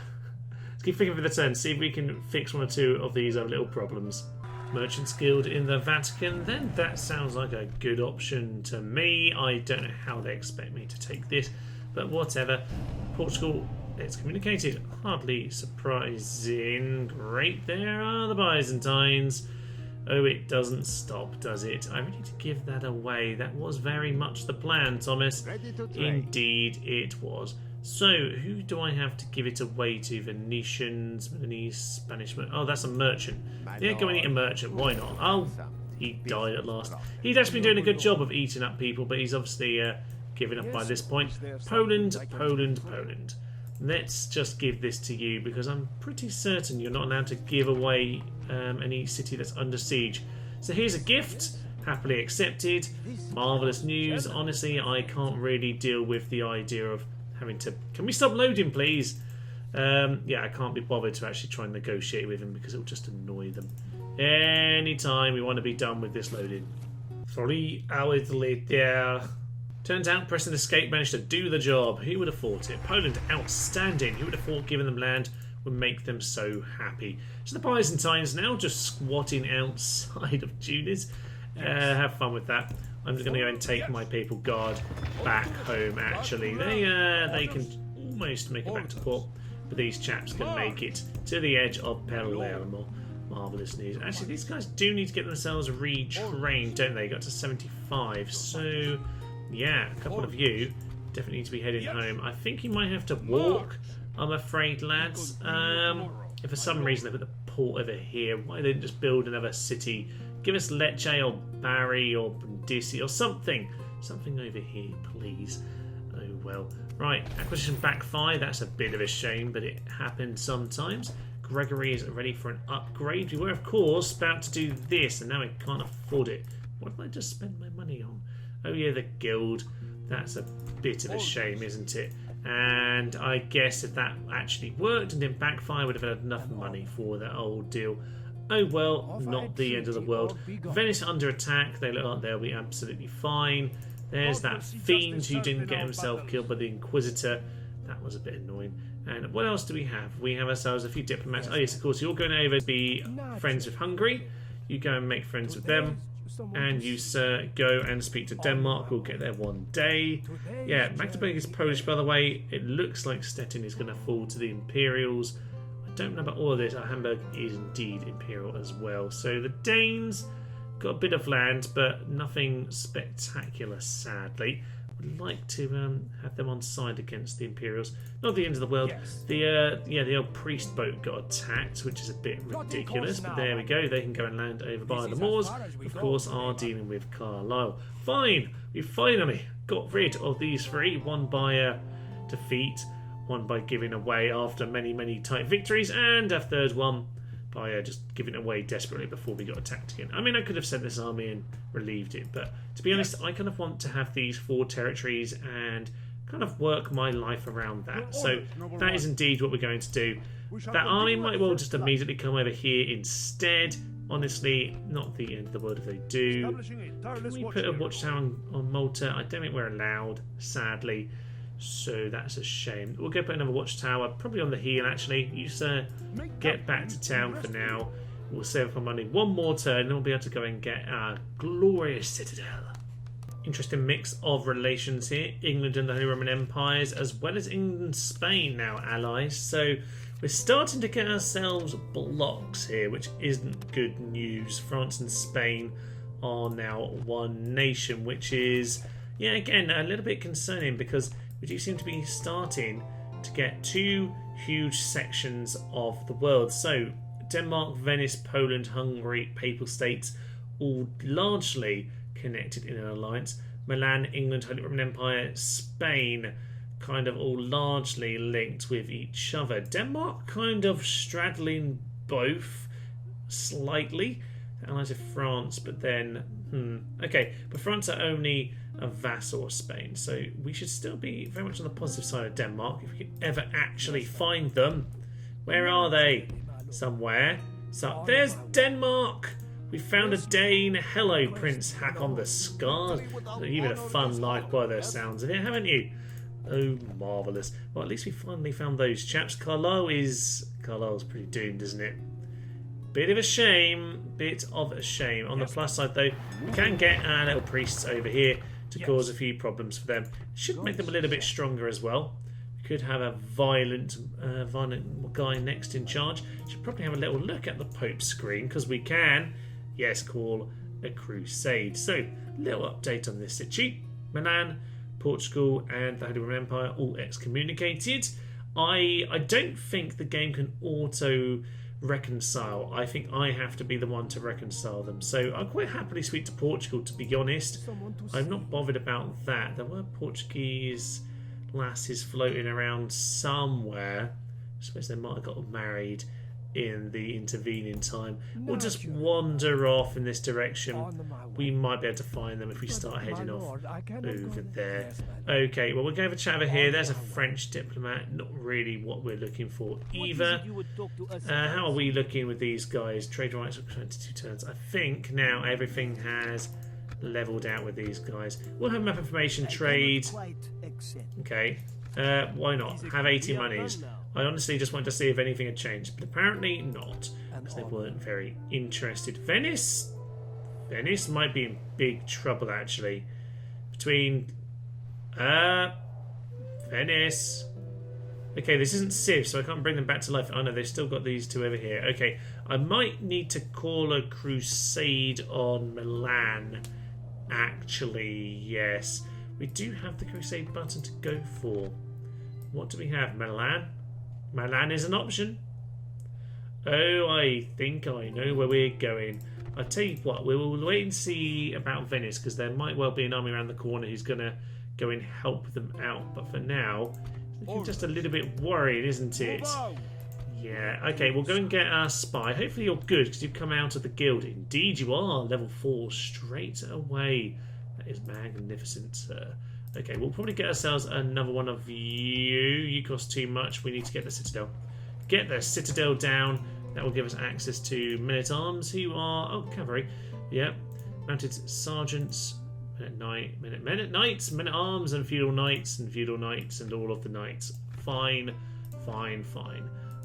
keep thinking for the turn. See if we can fix one or two of these little problems. Merchants Guild in the Vatican. Then that sounds like a good option to me. I don't know how they expect me to take this, but whatever. Portugal It's communicated. Hardly surprising. Great, there are the Byzantines. Oh, it doesn't stop, does it? I really need to give that away. That was very much the plan, Thomas. Indeed, it was. So, who do I have to give it away to? Venetians, Milanese, Spanish... Oh, that's a merchant. Yeah, go and eat a merchant. Why not? Oh, he died at last. He's actually been doing a good job of eating up people, but he's obviously given up by this point. Poland, Poland, Poland. Let's just give this to you, because I'm pretty certain you're not allowed to give away any city that's under siege. So here's a gift. Happily accepted. Marvellous news. Honestly, I can't really deal with the idea of having to... Can we stop loading, please? Yeah, I can't be bothered to actually try and negotiate with him because it'll just annoy them. Anytime we want to be done with this loading. 3 hours later. Turns out pressing escape managed to do the job. Who would have thought it? Poland, outstanding. Who would have thought giving them land would make them so happy? So the Byzantines now just squatting outside of Tunis. Have fun with that. I'm just going to go and take my papal guard back home, actually. They can almost make it back to port, but these chaps can make it to the edge of Palermo. Marvellous news. Actually, these guys do need to get themselves retrained, don't they? Got to 75, so... Yeah, a couple of you definitely need to be heading home. I think you might have to walk, I'm afraid, lads. If for some reason they put the port over here, why didn't they just build another city? Give us Lecce or Bari or Brindisi or something. Something over here, please. Oh well. Right, acquisition backfire. That's a bit of a shame, but it happens sometimes. Gregory is ready for an upgrade. We were, of course, about to do this, and now we can't afford it. What did I just spend my money on? Oh yeah, the guild. That's a bit of a shame, isn't it? And I guess if that actually worked and didn't backfire, would have had enough money for that old deal. Oh well, not the end of the world. Venice under attack. They look like they'll be absolutely fine. There's that fiend who didn't get himself killed by the Inquisitor. That was a bit annoying. And what else do we have? We have ourselves a few diplomats. Oh yes, of course, you're going over to be friends with Hungary. You go and make friends with them. And you, sir, go and speak to Denmark. We'll get there one day. Yeah, Magdeburg is Polish, by the way. It looks like Stettin is going to fall to the Imperials. I don't know about all of this. Hamburg is indeed Imperial as well. So the Danes got a bit of land, but nothing spectacular, sadly. Would like to have them on side against the Imperials. Not the end of the world. Yes. The old priest boat got attacked, which is a bit ridiculous. But there we go. They can go and land over by the Moors. Of course, are dealing with Carlisle. Fine. We finally got rid of these three. One by defeat, one by giving away after many, many tight victories, and a third one by just giving it away desperately before we got attacked again. I mean, I could have sent this army and relieved it, but to be honest, I kind of want to have these 4 territories and kind of work my life around that. So that is indeed what we're going to do. That army might well just immediately come over here instead. Honestly, not the end of the world if they do. Can we put a watchtower on Malta? I don't think we're allowed, sadly. So that's a shame. We'll go put another watchtower, probably on the heel actually. You sir, get back to town for now. We'll save up our money one more turn and we'll be able to go and get our glorious citadel. Interesting mix of relations here. England and the Holy Roman Empires, as well as England and Spain now allies. So we're starting to get ourselves blocks here, which isn't good news. France and Spain are now one nation, which is, yeah, again, a little bit concerning because we do seem to be starting to get 2 huge sections of the world. So Denmark, Venice, Poland, Hungary, Papal States, all largely connected in an alliance. Milan, England, Holy Roman Empire, Spain, kind of all largely linked with each other. Denmark kind of straddling both slightly. Allies of France, but then... Okay, but France are only a vassal of Spain, so we should still be very much on the positive side of Denmark if we can ever actually find them. Where are they? Somewhere. So there's Denmark. We found a Dane. Hello, Prince Hakon the Scarred. You've had a fun life by the sounds of it, haven't you? Oh, marvellous. Well, at least we finally found those chaps. Carlisle's pretty doomed, isn't it? Bit of a shame. On the plus side, though, we can get our little priests over here to cause a few problems for them. Should make them a little bit stronger as well. Could have a violent guy next in charge. Should probably have a little look at the Pope's screen because we can, yes, call a crusade. So, little update on this situ. Milan, Portugal, and the Holy Roman Empire all excommunicated. I don't think the game can auto reconcile. I think I have to be the one to reconcile them. So I'll quite happily speak to Portugal, to be honest. I'm not bothered about that. There were Portuguese lasses floating around somewhere. I suppose they might have got married in the intervening time. We'll just wander off in this direction. We might be able to find them if we start heading off over there. Okay, well, we're going to have a chat over here. There's a French diplomat. Not really what we're looking for either. How are we looking with these guys? Trade rights for 22 turns. I think now everything has leveled out with these guys. We'll have map information trade. Okay, why not? Have 80 monies. I honestly just wanted to see if anything had changed, but apparently not, because they weren't very interested. Venice might be in big trouble, actually. Between Venice. Okay, this isn't Civ, so I can't bring them back to life. Oh no, they've still got these two over here. Okay, I might need to call a crusade on Milan. Actually, yes. We do have the crusade button to go for. What do we have? Milan? Milan is an option. Oh, I think I know where we're going. I'll tell you what, we will wait and see about Venice, because there might well be an army around the corner who's going to go and help them out. But for now, it's looking just a little bit worried, isn't it? Yeah, okay, we'll go and get our spy. Hopefully you're good, because you've come out of the guild. Indeed you are, level 4 straight away. That is magnificent, sir. Okay, we'll probably get ourselves another one of you. You cost too much. We need to get the citadel. Get the citadel down. That will give us access to men-at-arms who are... Oh, cavalry. Yep. Mounted sergeants. Men-at-knights. Men-at-arms and feudal knights and all of the knights. Fine.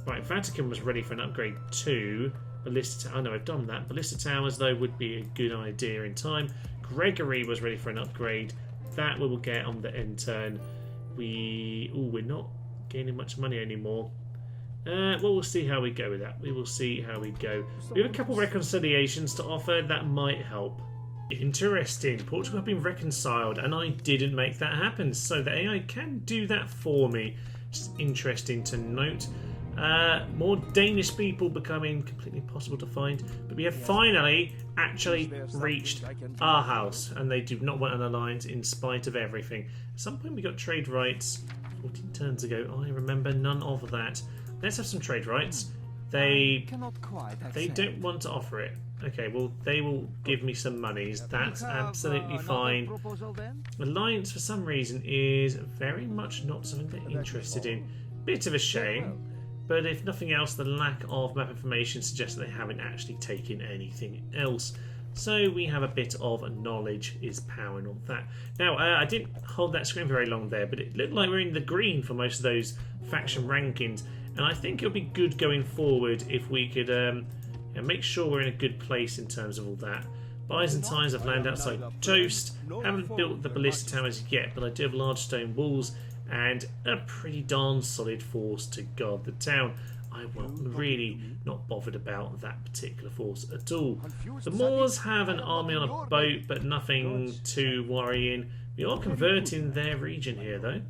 Right, Vatican was ready for an upgrade too. Ballista... Oh, no, I've done that. Ballista towers, though, would be a good idea in time. Gregory was ready for an upgrade. That we will get on the end turn. We're not gaining much money anymore. Well, we'll see how we go with that. We will see how we go. We have a couple reconciliations to offer. That might help. Interesting. Portugal have been reconciled, and I didn't make that happen. So the AI can do that for me. Just interesting to note. More Danish people becoming completely impossible to find. But we have finally actually reached our house, and they do not want an alliance in spite of everything. At some point we got trade rights 14 turns ago. I remember none of that. Let's have some trade rights. They don't want to offer it. Okay, well, they will give me some monies. That's absolutely fine. Alliance, for some reason, is very much not something they're interested in. Bit of a shame. But if nothing else, the lack of map information suggests that they haven't actually taken anything else. So we have a bit of knowledge is powering on that. Now, I didn't hold that screen very long there, but it looked like we're in the green for most of those faction rankings. And I think it'll be good going forward if we could make sure we're in a good place in terms of all that. Byzantines have landed outside Toast. Haven't built the ballista towers yet, but I do have large stone walls and a pretty darn solid force to guard the town. I won't really not bothered about that particular force at all. The Moors have an army on a boat, but nothing too worrying. We are converting their region here, though.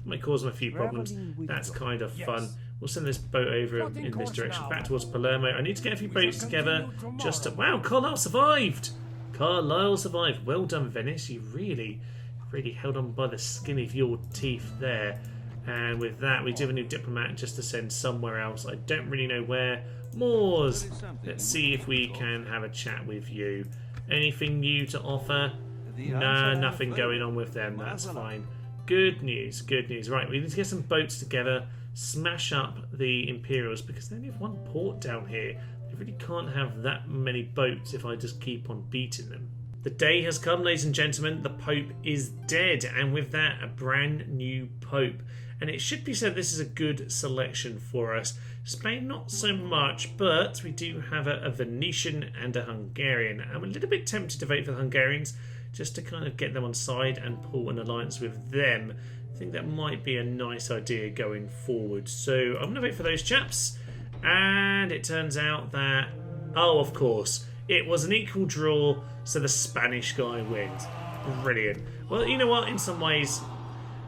Might cause them a few problems. That's kind of fun. We'll send this boat over in this direction, back towards Palermo. I need to get a few boats together just to... Wow, Carlisle survived! Carlisle survived. Well done, Venice. You really held on by the skin of your teeth there. And with that, we do have a new diplomat just to send somewhere else. I don't really know where. Moors! Let's see if we can have a chat with you. Anything new to offer? No, nothing going on with them. That's fine. Good news, good news. Right, we need to get some boats together, smash up the Imperials, because they only have one port down here. They really can't have that many boats if I just keep on beating them. The day has come, ladies and gentlemen. The Pope is dead, and with that, a brand new Pope. And it should be said this is a good selection for us. Spain, not so much, but we do have a Venetian and a Hungarian. I'm a little bit tempted to vote for the Hungarians, just to kind of get them on side and pull an alliance with them. I think that might be a nice idea going forward. So I'm going to wait for those chaps. And it turns out that, oh, of course, it was an equal draw, so the Spanish guy wins. Brilliant. Well, you know what? In some ways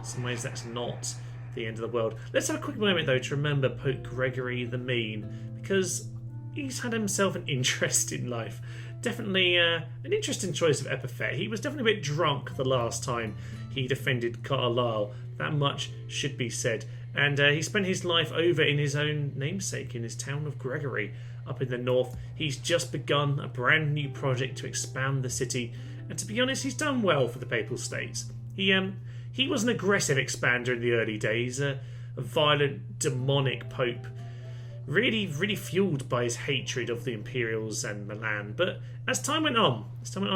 that's not the end of the world. Let's have a quick moment, though, to remember Pope Gregory the Mean, because he's had himself an interesting life. Definitely an interesting choice of epithet. He was definitely a bit drunk the last time he defended Carlisle. That much should be said. And he spent his life over in his own namesake, in his town of Gregory, up in the north. He's just begun a brand new project to expand the city. And to be honest, he's done well for the Papal States. He was an aggressive expander in the early days, a violent, demonic pope, really fueled by his hatred of the Imperials and Milan. But as time went on,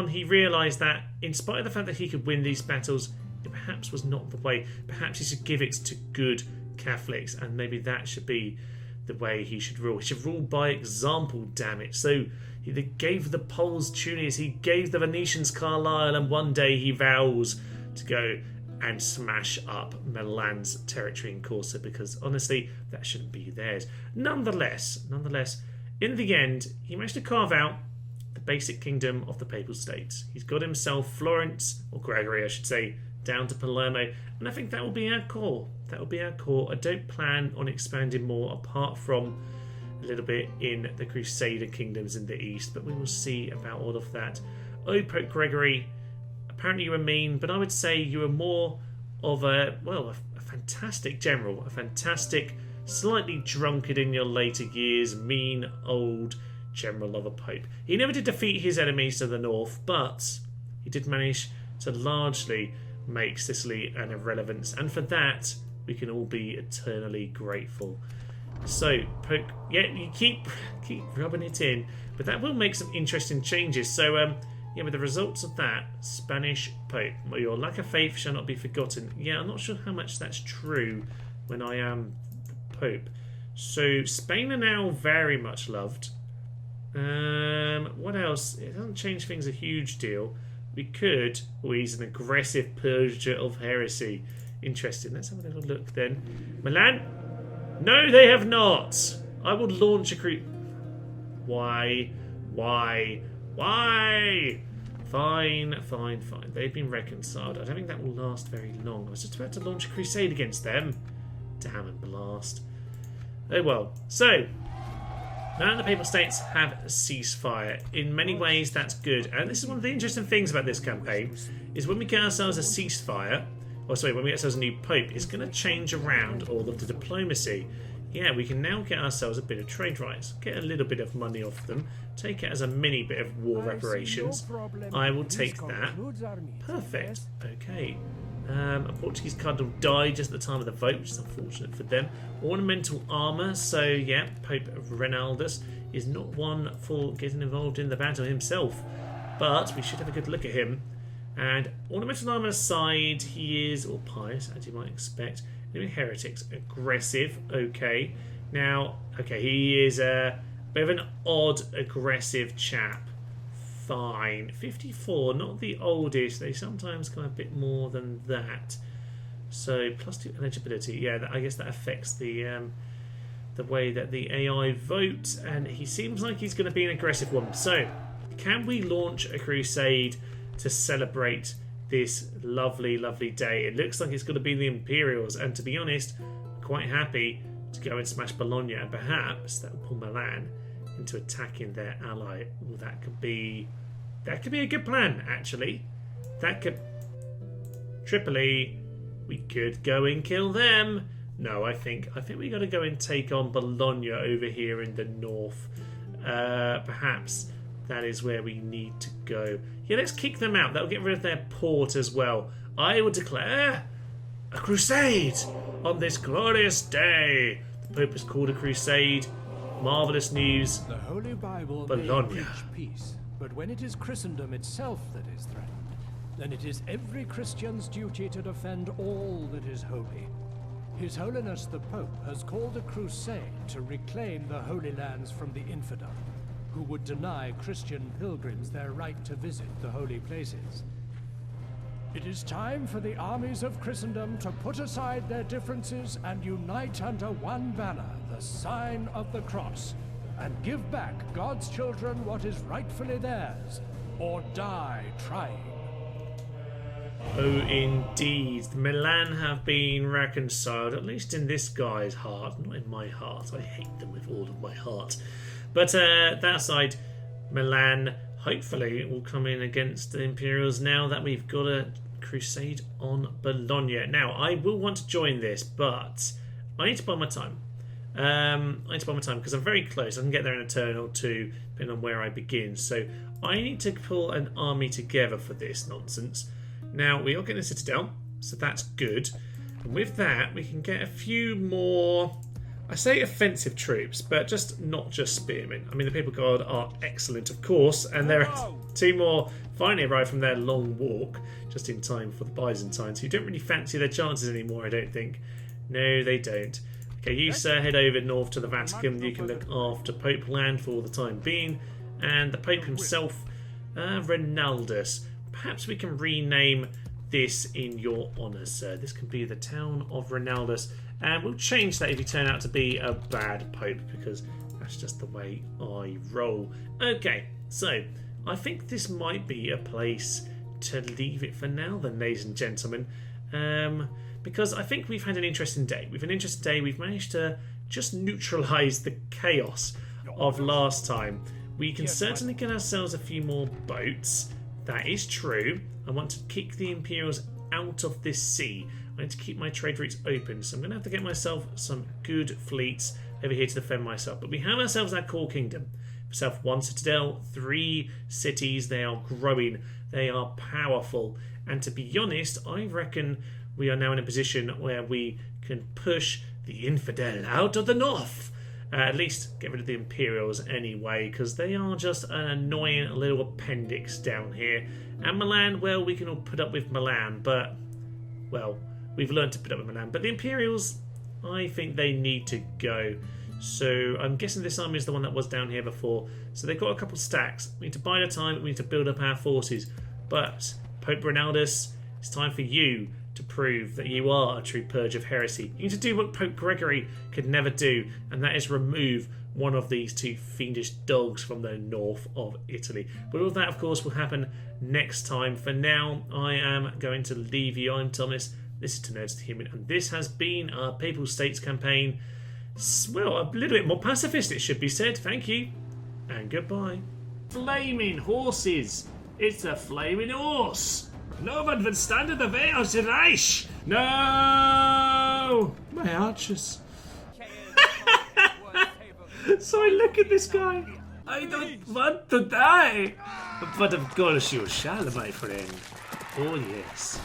he realised that, in spite of the fact that he could win these battles, it perhaps was not the way. Perhaps he should give it to good Catholics, and maybe that should be the way he should rule. He should rule by example, damn it. So he gave the Poles Tunis, he gave the Venetians Carlisle, and one day he vows to go and smash up Milan's territory in Corsa, because honestly, that shouldn't be theirs. Nonetheless, in the end, he managed to carve out the basic kingdom of the Papal States. He's got himself Florence, or Gregory I should say, down to Palermo, and I think that will be our core. I don't plan on expanding more apart from a little bit in the Crusader kingdoms in the east, but we will see about all of that. Oh, Pope Gregory, apparently you were mean, but I would say you were more of a fantastic general, a fantastic, slightly drunkard in your later years, mean old general of a pope. He never did defeat his enemies to the north, but he did manage to largely make Sicily an irrelevance, and for that we can all be eternally grateful. So, Pope, yeah, you keep rubbing it in, but that will make some interesting changes. So, with the results of that, Spanish Pope, well, your lack of faith shall not be forgotten. Yeah, I'm not sure how much that's true when I am the Pope. So, Spain are now very much loved. What else? It doesn't change things a huge deal. We could, he's an aggressive purger of heresy. Interesting. Let's have a little look then. Milan? No, they have not. I will launch a Why? Fine. They've been reconciled. I don't think that will last very long. I was just about to launch a crusade against them. Damn and blast. Oh well. So, now the Papal States have a ceasefire. In many ways, that's good. And this is one of the interesting things about this campaign, is when we get ourselves a ceasefire, when we get ourselves a new pope, it's going to change around all of the diplomacy. Yeah, we can now get ourselves a bit of trade rights, get a little bit of money off them, take it as a mini bit of war reparations. I will take that. Perfect. Okay. A Portuguese cardinal died just at the time of the vote, which is unfortunate for them. Ornamental armour, so yeah, Pope Renaldus is not one for getting involved in the battle himself, but we should have a good look at him. And ornamental armour aside, he is, or pious, as you might expect. Enemy heretics, aggressive, okay. Now, okay, he is a bit of an odd, aggressive chap. Fine. 54, not the oldest. They sometimes go a bit more than that. So, +2 eligibility. Yeah, I guess that affects the way that the AI vote. And he seems like he's going to be an aggressive one. So, can we launch a crusade to celebrate this lovely, lovely day? It looks like it's going to be the Imperials. And to be honest, I'm quite happy to go and smash Bologna. And perhaps that will pull Milan into attacking their ally. Well, that could be a good plan, actually. That could... Tripoli, we could go and kill them. No, I think we got to go and take on Bologna over here in the north. Perhaps that is where we need to go. Yeah, let's kick them out. That'll get rid of their port as well. I will declare a crusade on this glorious day. The Pope has called a crusade. Marvellous news. The Holy Bible Bologna. may preach peace, but when it is Christendom itself that is threatened, then it is every Christian's duty to defend all that is holy. His Holiness the Pope has called a crusade to reclaim the Holy Lands from the infidel, who would deny Christian pilgrims their right to visit the holy places. It is time for the armies of Christendom to put aside their differences and unite under one banner, the sign of the cross, and give back God's children what is rightfully theirs, or die trying. Oh, indeed. Milan have been reconciled, at least in this guy's heart, not in my heart. I hate them with all of my heart. But that side, Milan, hopefully, will come in against the Imperials now that we've got a crusade on Bologna. Now, I will want to join this, but I need to buy my time. I need to buy my time because I'm very close. I can get there in a turn or two, depending on where I begin. So I need to pull an army together for this nonsense. Now, we are getting a citadel, so that's good. And with that, we can get a few more, I say offensive troops, but not just spearmen. I mean, the Papal Guard are excellent, of course, and there are 2 more finally arrived from their long walk, just in time for the Byzantines, who don't really fancy their chances anymore, I don't think. No, they don't. Okay, you, sir, head over north to the Vatican. You can look after Pope land for the time being. And the Pope himself, Ronaldus. Perhaps we can rename this in your honour, sir. This can be the town of Ronaldus. And we'll change that if you turn out to be a bad Pope, because that's just the way I roll. Okay, so I think this might be a place to leave it for now then, ladies and gentlemen. Because I think we've had an interesting day. We've managed to just neutralise the chaos of last time. We can certainly get ourselves a few more boats. That is true. I want to kick the Imperials out of this sea. I need to keep my trade routes open. So I'm going to have to get myself some good fleets over here to defend myself. But we have ourselves our core kingdom. Myself 1 citadel, 3 cities. They are growing. They are powerful. And to be honest, I reckon we are now in a position where we can push the infidel out of the north. At least get rid of the Imperials anyway, because they are just an annoying little appendix down here. And Milan, well, we can all put up with Milan, but, well, we've learned to put up with Milan. But the Imperials, I think they need to go. So I'm guessing this army is the one that was down here before. So they've got a couple of stacks. We need to bide our time. We need to build up our forces. But Pope Ronaldus, it's time for you to prove that you are a true purge of heresy. You need to do what Pope Gregory could never do, and that is remove one of these 2 fiendish dogs from the north of Italy. But all that, of course, will happen next time. For now, I am going to leave you. I'm Thomas. This is To Nerds to Human, and this has been our Papal States campaign. Well, a little bit more pacifist, it should be said. Thank you, and goodbye. Flaming horses! It's a flaming horse! No one will stand in the way of the Reich! No! My archers. Sorry, look at this guy. I don't want to die. But of course you shall, my friend. Oh yes.